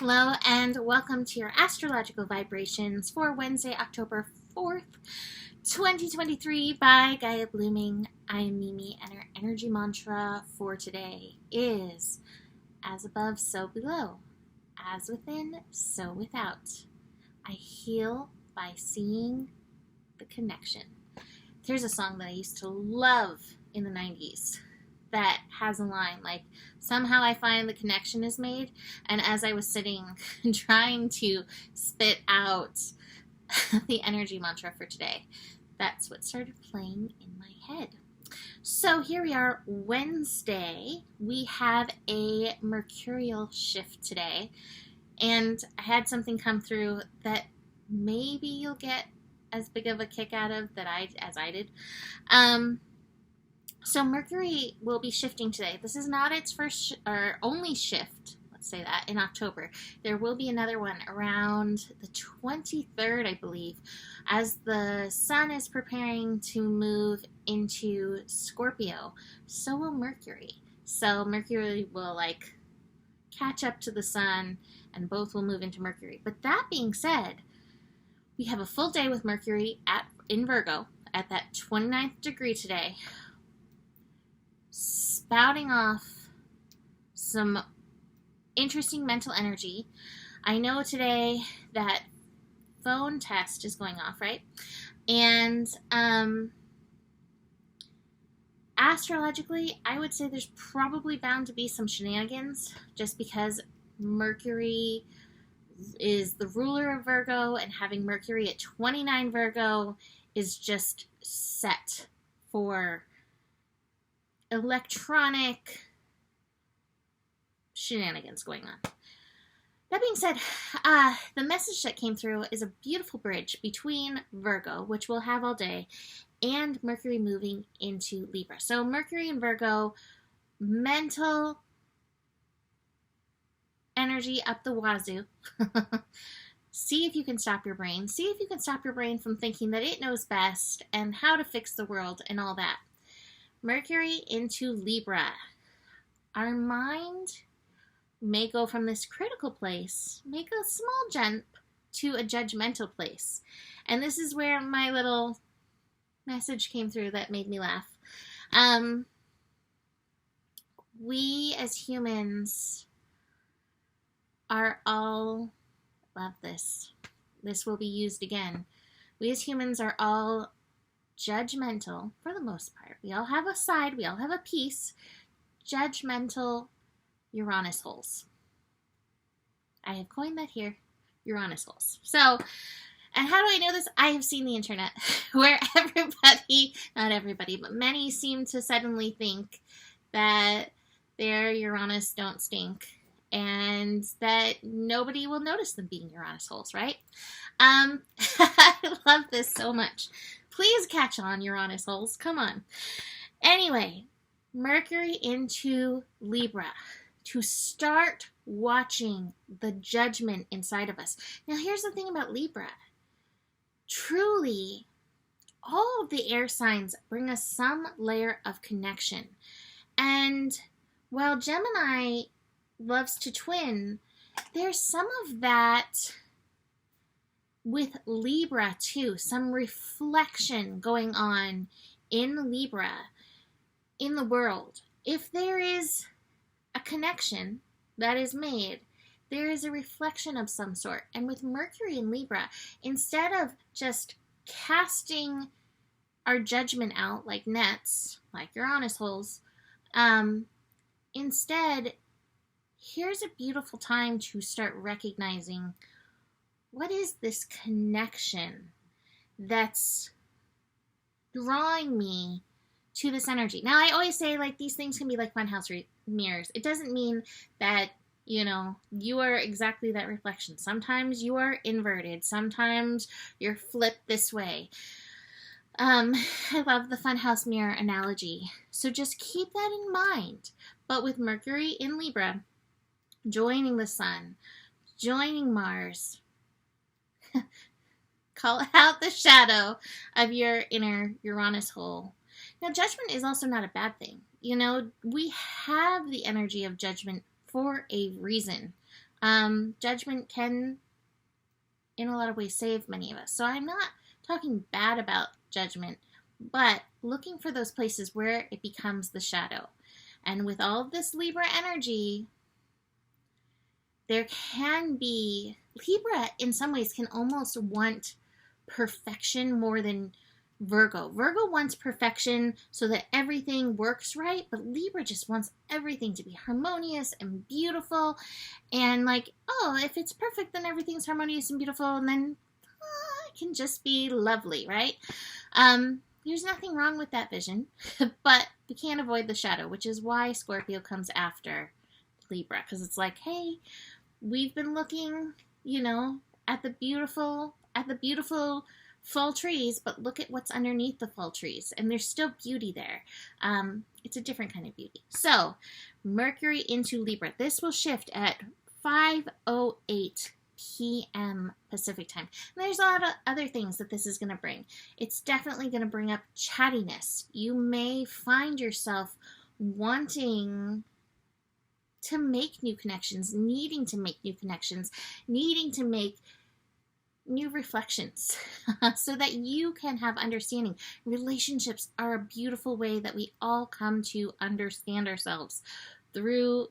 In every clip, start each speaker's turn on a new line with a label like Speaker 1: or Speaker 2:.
Speaker 1: Hello and welcome to your astrological vibrations for Wednesday, October 4th, 2023 by Gaia Blooming. I am Mimi and our energy mantra for today is as above, so below, as within, so without. I heal by seeing the connection. There's a song that I used to love in the 90s that has a line like, somehow I find the connection is made. And as I was sitting trying to spit out the energy mantra for today, that's what started playing in my head. So here we are, Wednesday. We have a mercurial shift today. And I had something come through that maybe you'll get as big of a kick out of as I did. So Mercury will be shifting today. This is not its first or only shift, let's say that, in October. There will be another one around the 23rd, I believe, as the sun is preparing to move into Scorpio. So will Mercury. So Mercury will catch up to the sun and both will move into Mercury. But that being said, we have a full day with Mercury in Virgo at that 29th degree today, spouting off some interesting mental energy. I know today that phone test is going off, right? And astrologically, I would say there's probably bound to be some shenanigans just because Mercury is the ruler of Virgo, and having Mercury at 29 Virgo is just set for electronic shenanigans going on. That being said, the message that came through is a beautiful bridge between Virgo, which we'll have all day, and Mercury moving into Libra. So Mercury and Virgo, mental energy up the wazoo. See if you can stop your brain. See if you can stop your brain from thinking that it knows best and how to fix the world and all that. Mercury into Libra. Our mind may go from this critical place, make a small jump to a judgmental place. And this is where my little message came through that made me laugh. We as humans are all, love this. This will be used again. We as humans are all judgmental for the most part. We all have a side, we all have a piece. Judgmental Uranus holes. I have coined that here, Uranus holes. So, and how do I know this? I have seen the internet where everybody, not everybody, but many seem to suddenly think that their Uranus don't stink and that nobody will notice them being Uranus holes, right? I love this so much. Please catch on, Uranus holes. Come on. Anyway, Mercury into Libra to start watching the judgment inside of us. Now, here's the thing about Libra. Truly, all of the air signs bring us some layer of connection. And while Gemini loves to twin, there's some of that with Libra too, some reflection going on in Libra, in the world. If there is a connection that is made, there is a reflection of some sort. And with Mercury in Libra, instead of just casting our judgment out like nets, like Uranus holes, instead, here's a beautiful time to start recognizing, what is this connection that's drawing me to this energy? Now, I always say, these things can be like funhouse mirrors. It doesn't mean that, you are exactly that reflection. Sometimes you are inverted. Sometimes you're flipped this way. I love the funhouse mirror analogy. So just keep that in mind. But with Mercury in Libra, joining the sun, joining Mars, call out the shadow of your inner Uranus hole. Now, judgment is also not a bad thing. We have the energy of judgment for a reason. Judgment can, in a lot of ways, save many of us. So I'm not talking bad about judgment, but looking for those places where it becomes the shadow. And with all of this Libra energy, there can be, Libra in some ways can almost want perfection more than Virgo. Virgo wants perfection so that everything works right, but Libra just wants everything to be harmonious and beautiful. And like, oh, if it's perfect, then everything's harmonious and beautiful, and then it can just be lovely, right? There's nothing wrong with that vision, but we can't avoid the shadow, which is why Scorpio comes after Libra, because it's like, hey, we've been looking, at the beautiful fall trees, but look at what's underneath the fall trees, and there's still beauty there. It's a different kind of beauty. So, Mercury into Libra. This will shift at 5:08 p.m. Pacific time. And there's a lot of other things that this is going to bring. It's definitely going to bring up chattiness. You may find yourself wanting to make new connections, needing to make new connections, needing to make new reflections so that you can have understanding. Relationships are a beautiful way that we all come to understand ourselves through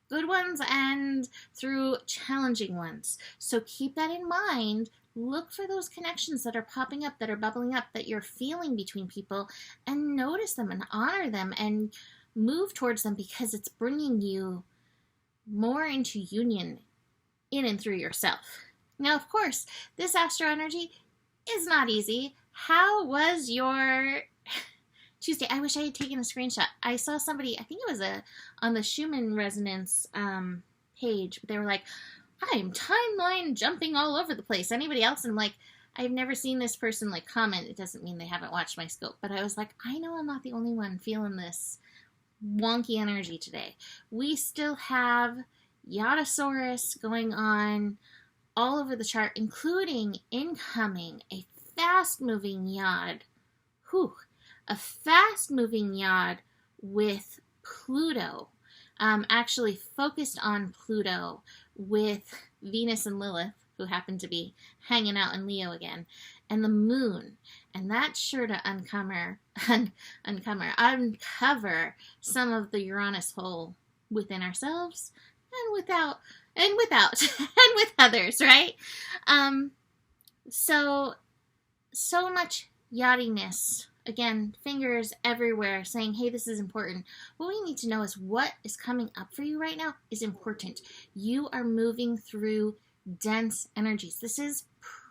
Speaker 1: good ones and through challenging ones. So keep that in mind. Look for those connections that are popping up, that are bubbling up, that you're feeling between people, and notice them and honor them and move towards them, because it's bringing you more into union in and through yourself. Now, of course, this astro energy is not easy. How was your Tuesday? I wish I had taken a screenshot. I saw somebody, I think it was on the Schumann Resonance page, but they were like, I'm timeline jumping all over the place. Anybody else? And I'm like, I've never seen this person comment. It doesn't mean they haven't watched my scope, but I was like, I know I'm not the only one feeling this wonky energy today. We still have Yodosaurus going on all over the chart, including incoming a fast-moving Yod. A fast-moving Yod with Pluto. Actually focused on Pluto with Venus and Lilith, who happen to be hanging out in Leo again, and the moon. And that's sure to uncover some of the Uranus hole within ourselves and with others, right? So much yachtiness. Again, fingers everywhere saying, hey, this is important. What we need to know is what is coming up for you right now is important. You are moving through dense energies. This is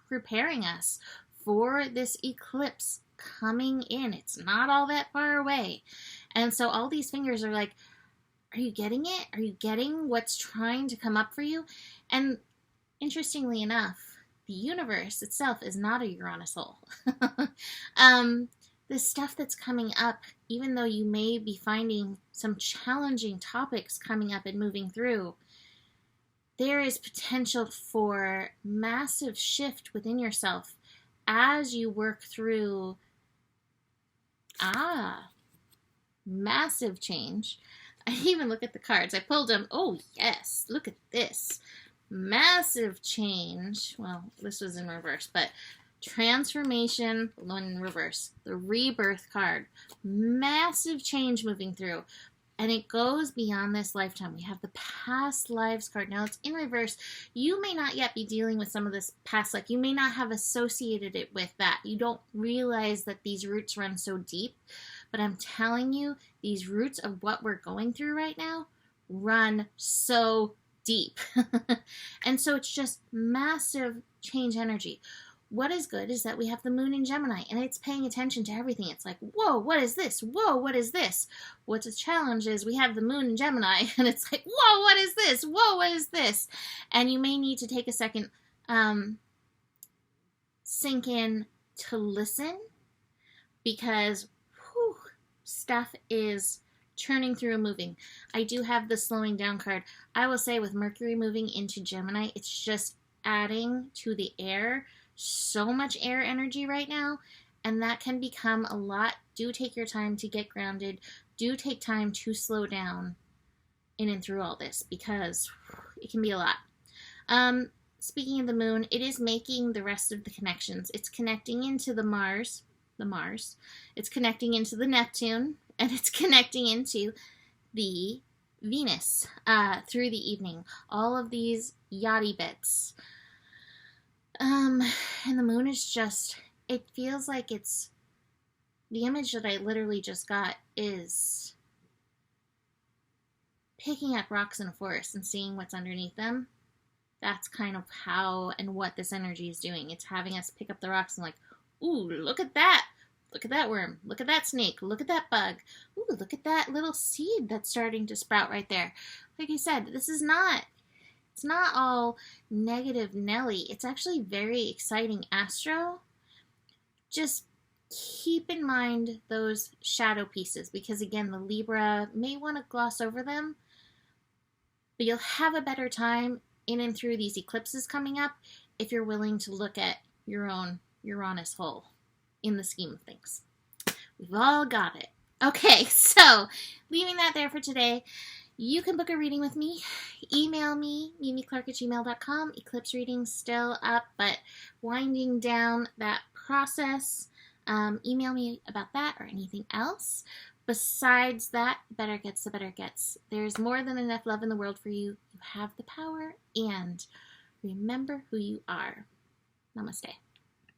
Speaker 1: preparing us for this eclipse coming in. It's not all that far away. And so all these fingers are like, are you getting it? Are you getting what's trying to come up for you? And interestingly enough, the universe itself is not a Uranus hole. The stuff that's coming up, even though you may be finding some challenging topics coming up and moving through, there is potential for massive shift within yourself as you work through massive change. I even look at the cards. I pulled them. Oh, yes. Look at this. Massive change. Well, this was in reverse, but transformation, one in reverse. The rebirth card. Massive change moving through. And it goes beyond this lifetime. We have the past lives card. Now it's in reverse. You may not yet be dealing with some of this past life. You may not have associated it with that. You don't realize that these roots run so deep. But I'm telling you, these roots of what we're going through right now run so deep. And so it's just massive change energy. What is good is that we have the moon in Gemini, and it's paying attention to everything. It's like, whoa, what is this? Whoa, what is this? What's a challenge is we have the moon in Gemini, and it's like, whoa, what is this? Whoa, what is this? And you may need to take a second, sink in to listen, because stuff is churning through and moving. I do have the slowing down card. I will say with Mercury moving into Gemini, it's just adding to the air. So much air energy right now, and that can become a lot. Do take your time to get grounded. Do take time to slow down in and through all this, because it can be a lot. Speaking of the moon, it is making the rest of the connections. It's connecting into the Mars. It's connecting into the Neptune, and it's connecting into the Venus through the evening. All of these yachty bits. And the moon is just, it feels like it's, the image that I literally just got is picking up rocks in a forest and seeing what's underneath them. That's kind of how and what this energy is doing. It's having us pick up the rocks and like, ooh, look at that. Look at that worm. Look at that snake. Look at that bug. Ooh, look at that little seed that's starting to sprout right there. Like I said, this is not, it's not all negative Nelly. It's actually very exciting astro. Just keep in mind those shadow pieces because, again, the Libra may want to gloss over them, but you'll have a better time in and through these eclipses coming up if you're willing to look at your own Uranus hole in the scheme of things. We've all got it. Okay, so leaving that there for today. You can book a reading with me. Email me, mimiclark@gmail.com. Eclipse readings still up, but winding down that process. Email me about that or anything else. Besides that, the better it gets, the better it gets. There's more than enough love in the world for you. You have the power, and remember who you are. Namaste.